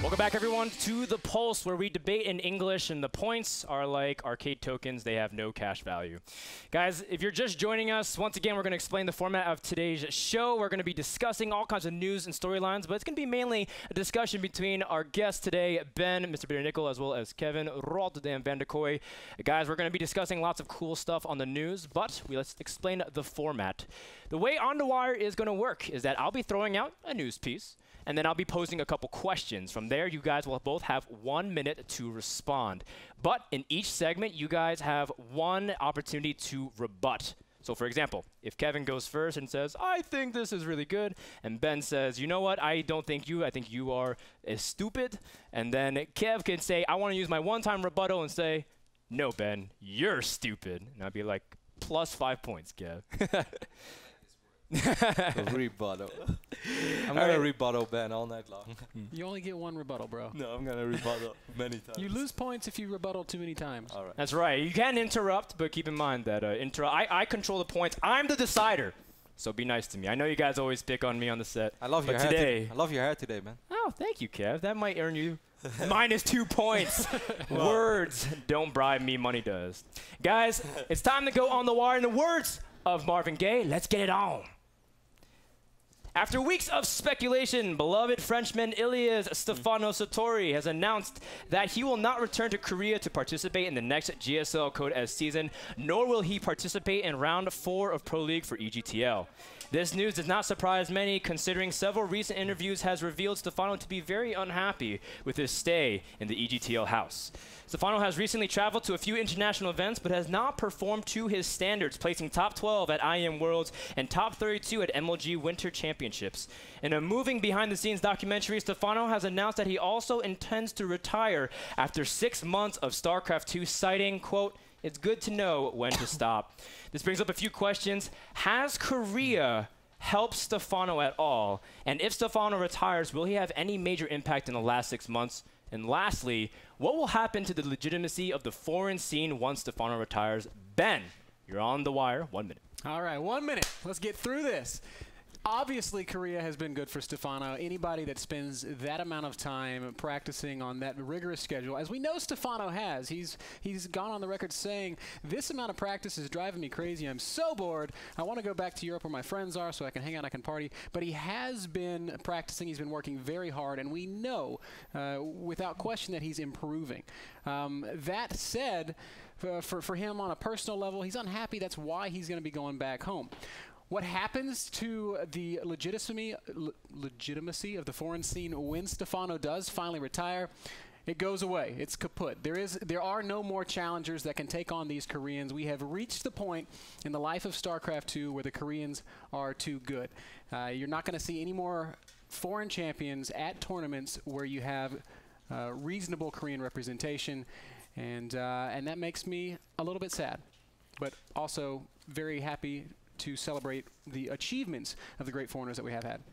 Welcome back, everyone, to The Pulse, where we debate in English, and the points are like arcade tokens. They have no cash value. Guys, if you're just joining us, once again, we're going to explain the format of today's show. We're going to be discussing all kinds of news and storylines, but it's going to be mainly a discussion between our guests today, Ben, MrBitter Nickel, as well as Kevin, RotterdaM Vanderkoy. Guys, we're going to be discussing lots of cool stuff on the news, but let's explain the format. The way On The Wire is going to work is that I'll be throwing out a news piece, and then I'll be posing a couple questions. From there, you guys will both have 1 minute to respond. But in each segment, you guys have one opportunity to rebut. So for example, if Kevin goes first and says, I think this is really good, and Ben says, you know what, I don't think you, I think you are stupid, and then Kev can say, I want to use my one-time rebuttal and say, no, Ben, you're stupid. And I'd be like, +5 points, Kev. Rebuttal. I'm going to rebuttal Ben all night long. You only get one rebuttal, bro. No, I'm going to rebuttal many times. You lose points if you rebuttal too many times. All right. That's right. You can interrupt, but keep in mind that I control the points. I'm the decider. So be nice to me. I know you guys always pick on me on the set. I love your hair today. I love your hair today, man. Oh, thank you, Kev. That might earn you -2 points. Words don't bribe me, money does. Guys, it's time to go on the wire. In the words of Marvin Gaye, let's get it on. After weeks of speculation, beloved Frenchman Ilias Stefano Sartori has announced that he will not return to Korea to participate in the next GSL Code S season, nor will he participate in Round 4 of Pro League for EGTL. This news does not surprise many, considering several recent interviews has revealed Stefano to be very unhappy with his stay in the EGTL house. Stefano has recently traveled to a few international events, but has not performed to his standards, placing top 12 at IEM Worlds and top 32 at MLG Winter Championships. In a moving behind-the-scenes documentary, Stefano has announced that he also intends to retire after 6 months of StarCraft II, citing, quote, "It's good to know when to stop." This brings up a few questions. Has Korea helped Stefano at all? And if Stefano retires, will he have any major impact in the last 6 months? And lastly, what will happen to the legitimacy of the foreign scene once Stefano retires? Ben, you're on the wire. 1 minute. All right, 1 minute. Let's get through this. Obviously, Korea has been good for Stefano. Anybody that spends that amount of time practicing on that rigorous schedule, as we know Stefano has, he's gone on the record saying, this amount of practice is driving me crazy. I'm so bored. I want to go back to Europe where my friends are so I can hang out, I can party. But he has been practicing. He's been working very hard, and we know without question that he's improving. That said, for him on a personal level, he's unhappy. That's why he's going to be going back home. What happens to the legitimacy of the foreign scene when Stefano does finally retire? It goes away. It's kaput. There are no more challengers that can take on these Koreans. We have reached the point in the life of StarCraft II where the Koreans are too good. You're not going to see any more foreign champions at tournaments where you have reasonable Korean representation, and that makes me a little bit sad, but also very happy to celebrate the achievements of the great foreigners that we have had.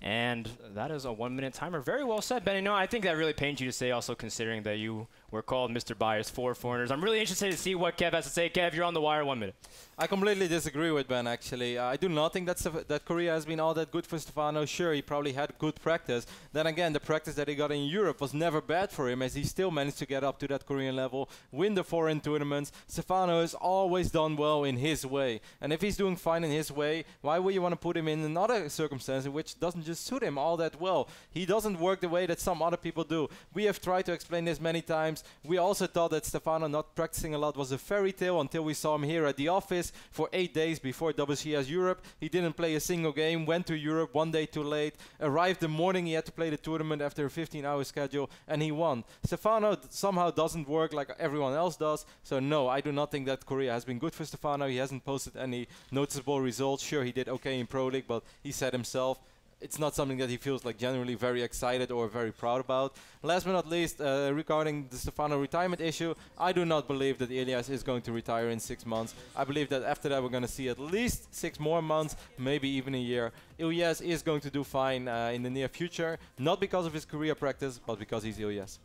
And that is a 1 minute timer. Very well said, Benny. No, I think that really pains you to say, also considering that you were called Mr. Bias for foreigners. I'm really interested to see what Kev has to say. Kev, you're on the wire. 1 minute. I completely disagree with Ben, actually. I do not think that Korea has been all that good for Stefano. Sure, he probably had good practice. Then again, the practice that he got in Europe was never bad for him, as he still managed to get up to that Korean level, win the foreign tournaments. Stefano has always done well in his way. And if he's doing fine in his way, why would you want to put him in another circumstance in which doesn't just suit him all that well? He doesn't work the way that some other people do. We have tried to explain this many times. We also thought that Stefano not practicing a lot was a fairy tale until we saw him here at the office for 8 days before WCS Europe. He didn't play a single game, went to Europe 1 day too late, arrived the morning he had to play the tournament after a 15-hour schedule, and he won. Stefano somehow doesn't work like everyone else does, so no, I do not think that Korea has been good for Stefano. He hasn't posted any noticeable results. Sure, he did okay in Pro League, but he said himself, it's not something that he feels like generally very excited or very proud about. Last but not least, regarding the Stefano retirement issue, I do not believe that Ilias is going to retire in 6 months. I believe that after that we're going to see at least 6 more months, maybe even a year. Ilias is going to do fine in the near future, not because of his career practice, but because he's Ilias.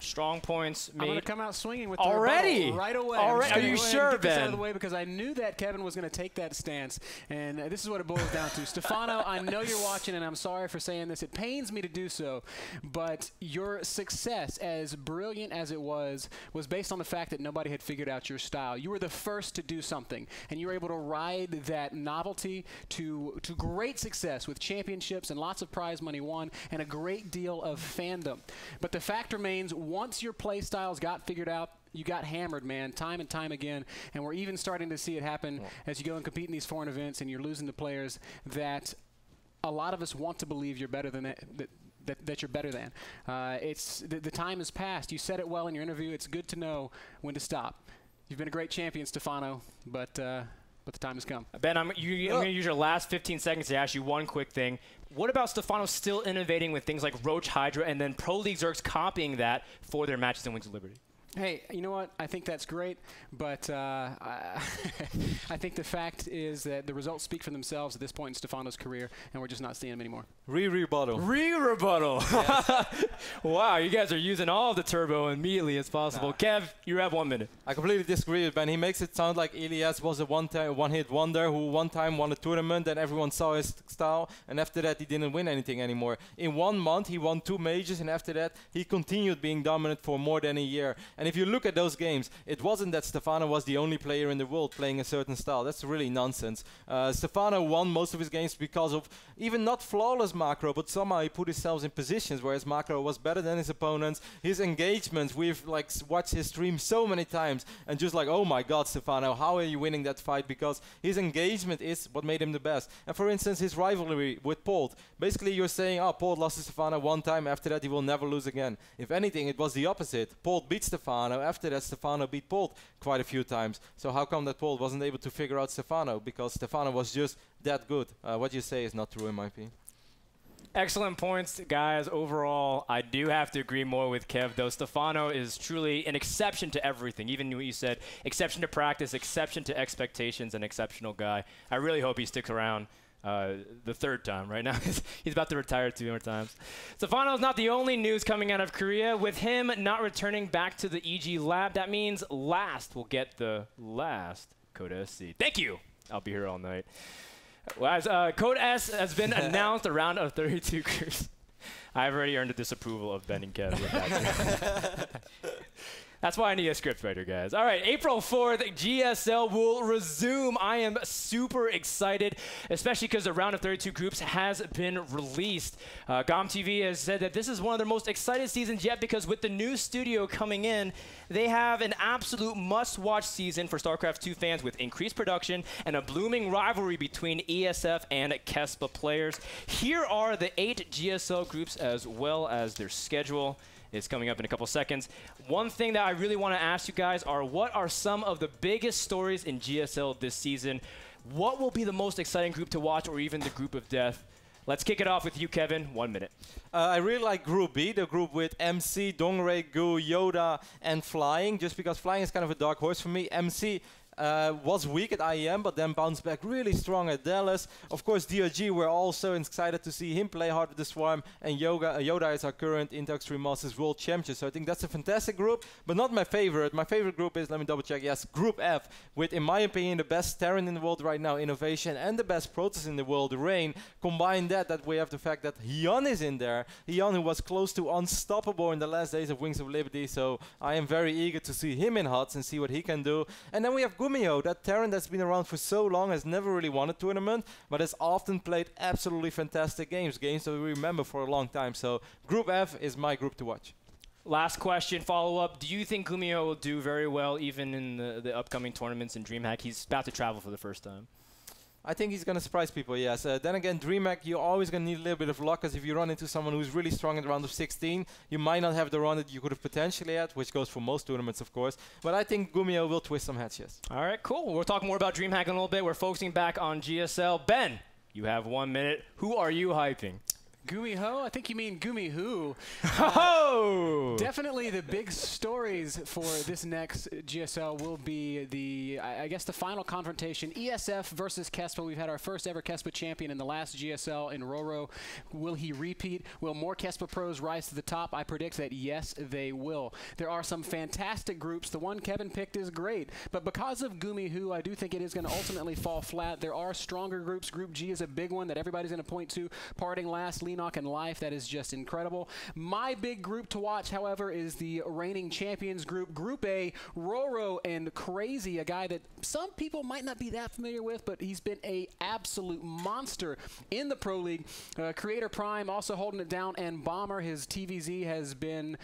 Strong points made. I'm going to come out swinging with already the right away. Already? Are you sure, get this out of Ben? the way because I knew that Kevin was going to take that stance, and this is what it boils down to. Stefano, I know you're watching, and I'm sorry for saying this. It pains me to do so, but your success, as brilliant as it was based on the fact that nobody had figured out your style. You were the first to do something, and you were able to ride that novelty to great success with championships and lots of prize money won and a great deal of fandom. But the fact remains, once your play styles got figured out, you got hammered, man, time and time again. And we're even starting to see it happen as you go and compete in these foreign events and you're losing to players that a lot of us want to believe you're better than that you're better than. The time has passed. You said it well in your interview. It's good to know when to stop. You've been a great champion, Stefano, but the time has come. Ben, I'm going to use your last 15 seconds to ask you one quick thing. What about Stefano still innovating with things like Roach Hydra and then Pro League Zergs copying that for their matches in Wings of Liberty? Hey, you know what? I think that's great, but I think the fact is that the results speak for themselves at this point in Stefano's career, and we're just not seeing them anymore. Rebuttal. Yes. Wow, you guys are using all the turbo immediately as possible. Kev, you have 1 minute. I completely disagree with Ben. He makes it sound like Elias was a one-hit wonder who one time won a tournament and everyone saw his style, and after that he didn't win anything anymore. In 1 month he won 2 majors, and after that he continued being dominant for more than a year. And if you look at those games, it wasn't that Stefano was the only player in the world playing a certain style. That's really nonsense. Stefano won most of his games because of even not flawless macro, but somehow he put himself in positions where his macro was better than his opponents. His engagements, we've like watched his stream so many times and just like, oh my god, Stefano, how are you winning that fight? Because his engagement is what made him the best. And for instance, his rivalry with Polt. Basically, you're saying, oh, Polt lost to Stefano one time, after that he will never lose again. If anything, it was the opposite. Polt beat Stefano. After that, Stefano beat Polt quite a few times. So how come that Polt wasn't able to figure out Stefano? Because Stefano was just that good. What you say is not true in my opinion. Excellent points, guys. Overall, I do have to agree more with Kev, though. Stefano is truly an exception to everything. Even what you said, exception to practice, exception to expectations, an exceptional guy. I really hope he sticks around the third time right now. He's about to retire 2 more times. Stefano is not the only news coming out of Korea. With him not returning back to the EG lab, that means last will get the last Code SC. Thank you. I'll be here all night. Well, as Code S has been announced, a round of 32 groups. I've already earned the disapproval of Ben and Kev with that. That's why I need a script writer, guys. All right, April 4th, GSL will resume. I am super excited, especially because the round of 32 groups has been released. GOM TV has said that this is one of their most excited seasons yet because with the new studio coming in, they have an absolute must-watch season for StarCraft II fans with increased production and a blooming rivalry between ESF and KESPA players. Here are the 8 GSL groups as well as their schedule. Is coming up in a couple seconds. One thing that I really want to ask you guys are, what are some of the biggest stories in GSL this season? What will be the most exciting group to watch, or even the group of death? Let's kick it off with you, Kevin. 1 minute. I really like Group B, the group with MC, Dongray, Gu, Yoda, and Flying, just because Flying is kind of a dark horse for me. MC was weak at IEM, but then bounced back really strong at Dallas. Of course, DRG, we're also excited to see him play hard with the Swarm, and Yoda is our current Intel Extreme Masters World Champion. So I think that's a fantastic group, but not my favorite. My favorite group is, let me double check, yes, Group F, with, in my opinion, the best Terran in the world right now, Innovation, and the best Protoss in the world, Rain. Combine that we have the fact that Hyun is in there. Hyun, who was close to unstoppable in the last days of Wings of Liberty, so I am very eager to see him in HUTS and see what he can do. And then we have Gumio, that Terran that's been around for so long, has never really won a tournament, but has often played absolutely fantastic games that we remember for a long time. So Group F is my group to watch. Last question, follow-up. Do you think Gumio will do very well even in the upcoming tournaments in DreamHack? He's about to travel for the first time. I think he's going to surprise people, yes. Then again, DreamHack, you're always going to need a little bit of luck, because if you run into someone who's really strong in the round of 16, you might not have the run that you could have potentially had, which goes for most tournaments, of course. But I think Gumio will twist some heads, yes. All right, cool. We'll talk more about DreamHack in a little bit. We're focusing back on GSL. Ben, you have 1 minute. Who are you hyping? Gumi-ho? I think you mean Gumi-hu. Oh! Definitely the big stories for this next GSL will be the, I guess, the final confrontation. ESF versus Kespa. We've had our first ever Kespa champion in the last GSL in Roro. Will he repeat? Will more Kespa pros rise to the top? I predict that yes, they will. There are some fantastic groups. The one Kevin picked is great, but because of Gumi-hu, I do think it is going to ultimately fall flat. There are stronger groups. Group G is a big one that everybody's going to point to. Parting Last, Leenock, and Life. That is just incredible. My big group to watch, however, is the reigning champions group. Group A, Roro and Crazy, a guy that some people might not be that familiar with, but he's been a absolute monster in the Pro League. Creator Prime also holding it down, and Bomber, his TVZ, has been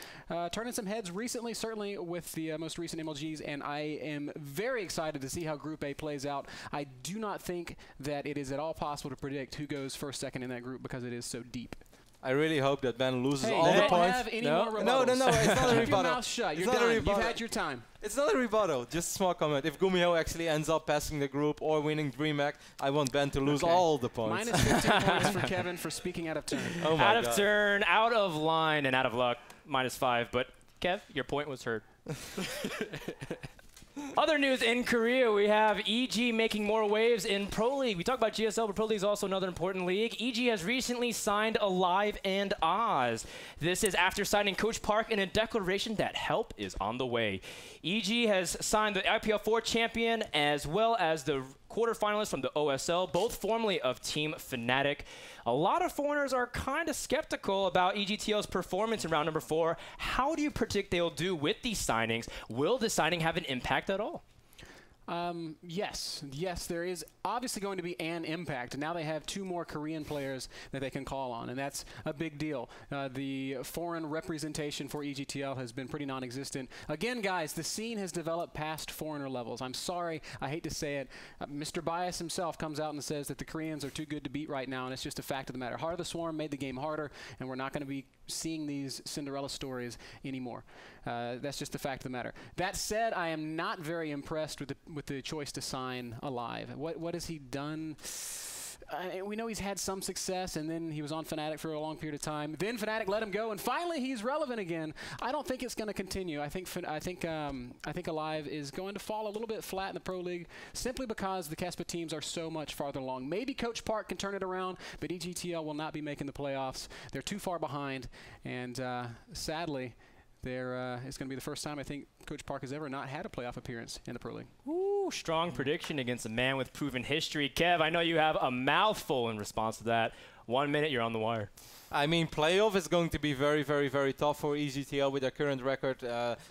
turning some heads recently, certainly with the most recent MLGs, and I am very excited to see how Group A plays out. I do not think that it is at all possible to predict who goes first, second in that group because it is so deep. I really hope that Ben loses all you the don't points. have any no, more no, rebuttals. no, it's not a Keep rebuttal. your mouth shut. You're done. You've had your time. It's not a rebuttal. Just a small comment. If Gumi-ho actually ends up passing the group or winning DreamHack, I want Ben to lose all the points. Minus 15 points for Kevin for speaking out of turn. Oh my Out God. of turn, out of line, and out of luck. -5. But Kev, your point was heard. Other news in Korea, we have EG making more waves in Pro League. We talk about GSL, but Pro League is also another important league. EG has recently signed Alive and Oz. This is after signing Coach Park in a declaration that help is on the way. EG has signed the IPL 4 champion as well as the quarterfinalists from the OSL, both formerly of Team Fnatic. A lot of foreigners are kind of skeptical about EGTL's performance in round number 4. How do you predict they'll do with these signings? Will the signing have an impact at all? Yes, there is obviously going to be an impact. Now they have 2 more Korean players that they can call on, and that's a big deal. The foreign representation for EGTL has been pretty non-existent. Again, guys, the scene has developed past foreigner levels. I'm sorry, I hate to say it. Mr. Bias himself comes out and says that the Koreans are too good to beat right now, and it's just a fact of the matter. Heart of the Swarm made the game harder, and we're not going to be seeing these Cinderella stories anymore. That's just the fact of the matter. That said, I am not very impressed with the choice to sign Alive. What has he done? We know he's had some success, and then he was on Fnatic for a long period of time. Then Fnatic let him go, and finally he's relevant again. I don't think it's going to continue. I think Alive is going to fall a little bit flat in the Pro League simply because the Kespa teams are so much farther along. Maybe Coach Park can turn it around, but EGTL will not be making the playoffs. They're too far behind, and sadly, it's going to be the first time I think Coach Park has ever not had a playoff appearance in the Pro League. Ooh, strong prediction against a man with proven history. Kev, I know you have a mouthful in response to that. 1 minute, you're on the wire. I mean, playoff is going to be very, very, very tough for EGTL with their current record.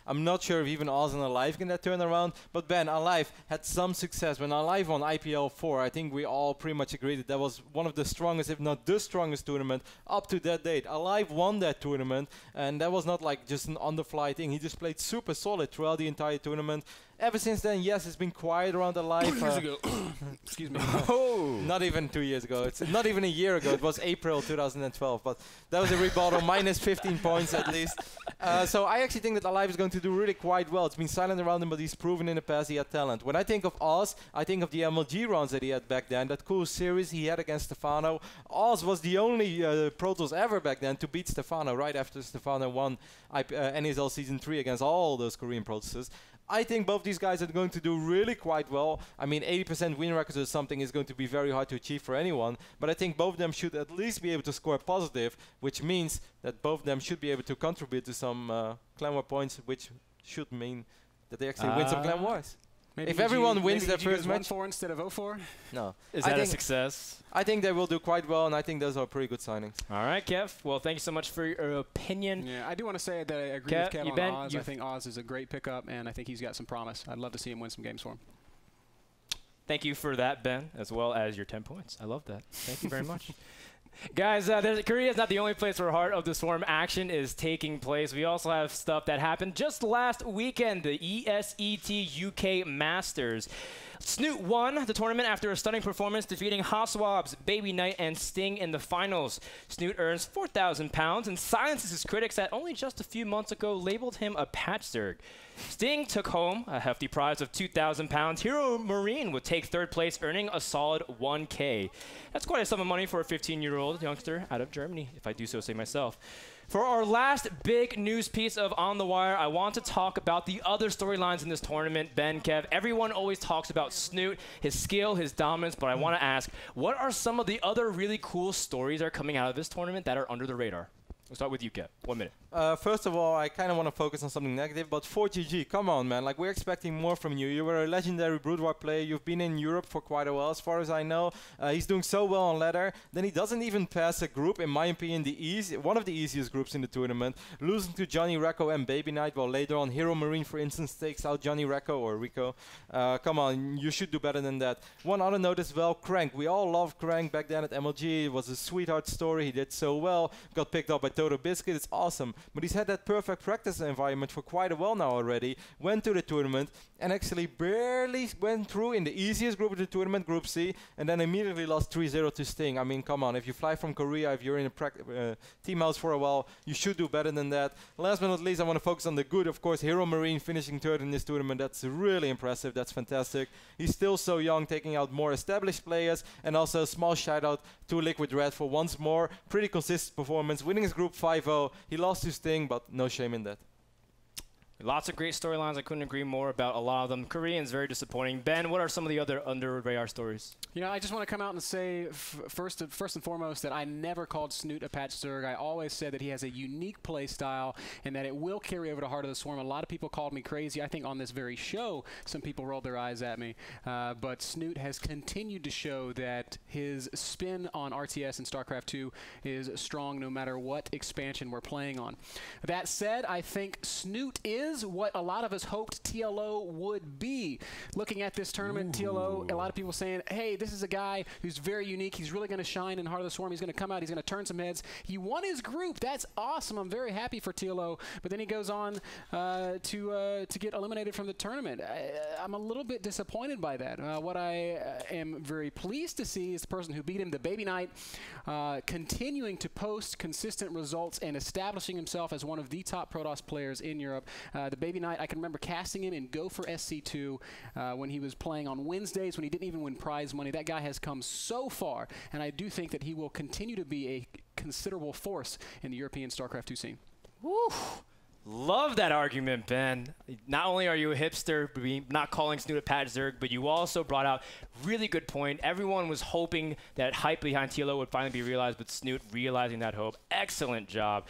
I'm not sure if even Oz and Alive can turn around. But Ben, Alive had some success. When Alive won IPL 4, I think we all pretty much agreed that was one of the strongest, if not the strongest tournament up to that date. Alive won that tournament, and that was not like just an on-the-fly thing. He just played super solid throughout the entire tournament. Ever since then, yes, it's been quiet around Alive. 2 years ago. Excuse me. Oh. Not even 2 years ago. It's not even a year ago. It was April 2012. But that was a rebuttal, minus 15 points at least. So I actually think that Alive is going to do really quite well. It's been silent around him, but he's proven in the past he had talent. When I think of Oz, I think of the MLG runs that he had back then. That cool series he had against Stefano. Oz was the only Pro Tools ever back then to beat Stefano right after Stefano won NASL Season 3 against all those Korean Pro Tools. I think both these guys are going to do really quite well. I mean, 80% win records or something is going to be very hard to achieve for anyone. But I think both of them should at least be able to score positive, which means that both of them should be able to contribute to some clan war points, which should mean that they actually win some clan wars. Maybe if everyone wins their first match, 1-4 instead of 0-4. No, Is that a success? I think they will do quite well, and I think those are pretty good signings. All right, Kev. Well, thank you so much for your opinion. Yeah, I do want to say that I agree with Kev on Oz. I think Oz is a great pickup, and I think he's got some promise. I'd love to see him win some games for him. Thank you for that, Ben, as well as your 10 points. I love that. Thank you very much. Guys, Korea is not the only place where Heart of the Swarm action is taking place. We also have stuff that happened just last weekend, the ESET UK Masters. Snoot won the tournament after a stunning performance, defeating Haswabs, Baby Knight, and Sting in the finals. Snoot earns 4,000 pounds and silences his critics that only just a few months ago labeled him a patchzerg. Sting took home a hefty prize of 2,000 pounds. Hero Marine would take third place, earning a solid 1K. That's quite a sum of money for a 15-year-old youngster out of Germany, if I do so say myself. For our last big news piece of On the Wire, I want to talk about the other storylines in this tournament. Ben, Kev, everyone always talks about Snoot, his skill, his dominance, but I want to ask, what are some of the other really cool stories that are coming out of this tournament that are under the radar? We'll start with you, Kev. 1 minute. First of all, I kind of want to focus on something negative, but 4GG, come on, man. Like, we're expecting more from you. You were a legendary Boudoir player. You've been in Europe for quite a while, as far as I know. He's doing so well on ladder. Then he doesn't even pass a group, in my opinion, one of the easiest groups in the tournament, losing to Johnny Recco and Baby Knight, while later on Hero Marine, for instance, takes out Johnny Recco or Rico. Come on, you should do better than that. One other note as well, Crank. We all loved Crank back then at MLG. It was a sweetheart story. He did so well. Got picked up by Toto Biscuit. It's awesome. But he's had that perfect practice environment for quite a while now already. Went to the tournament and actually barely went through in the easiest group of the tournament, Group C, and then immediately lost 3-0 to Sting. I mean, come on. If you fly from Korea, if you're in a team house for a while, you should do better than that. Last but not least, I want to focus on the good. Of course, Hero Marine finishing third in this tournament. That's really impressive. That's fantastic. He's still so young, taking out more established players. And also a small shout out to Liquid Red for once more. Pretty consistent performance, winning his group 5-0. He lost to Sting, but no shame in that. Lots of great storylines. I couldn't agree more about a lot of them. Koreans, very disappointing. Ben, what are some of the other under-radar stories? You know, I just want to come out and say, first and foremost, that I never called Snoot a patchzerg. I always said that he has a unique play style and that it will carry over to Heart of the Swarm. A lot of people called me crazy. I think on this very show, some people rolled their eyes at me. But Snoot has continued to show that his spin on RTS and StarCraft II is strong no matter what expansion we're playing on. That said, I think Snoot is what a lot of us hoped TLO would be. Looking at this tournament, TLO, a lot of people saying, hey, this is a guy who's very unique. He's really going to shine in Heart of the Swarm. He's going to come out. He's going to turn some heads. He won his group. That's awesome. I'm very happy for TLO. But then he goes on to get eliminated from the tournament. I'm a little bit disappointed by that. What I am very pleased to see is the person who beat him, the Baby Knight, continuing to post consistent results and establishing himself as one of the top Protoss players in Europe. The Baby Knight, I can remember casting him in Go for SC2 when he was playing on Wednesdays when he didn't even win prize money. That guy has come so far, and I do think that he will continue to be a considerable force in the European StarCraft II scene. Woo. Love that argument, Ben. Not only are you a hipster, not calling Snoot a patchzerg, but you also brought out really good point. Everyone was hoping that hype behind TLO would finally be realized, but Snoot realizing that hope. Excellent job.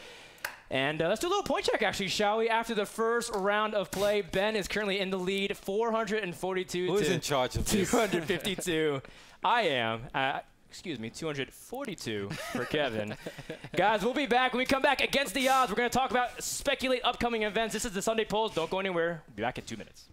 And let's do a little point check, actually, shall we? After the first round of play, Ben is currently in the lead, 442 Who's in charge of this? 252. I am. Excuse me, 242 for Kevin. Guys, we'll be back. When we come back against the odds, we're going to talk about speculate upcoming events. This is the Sunday Polls. Don't go anywhere. We'll be back in 2 minutes.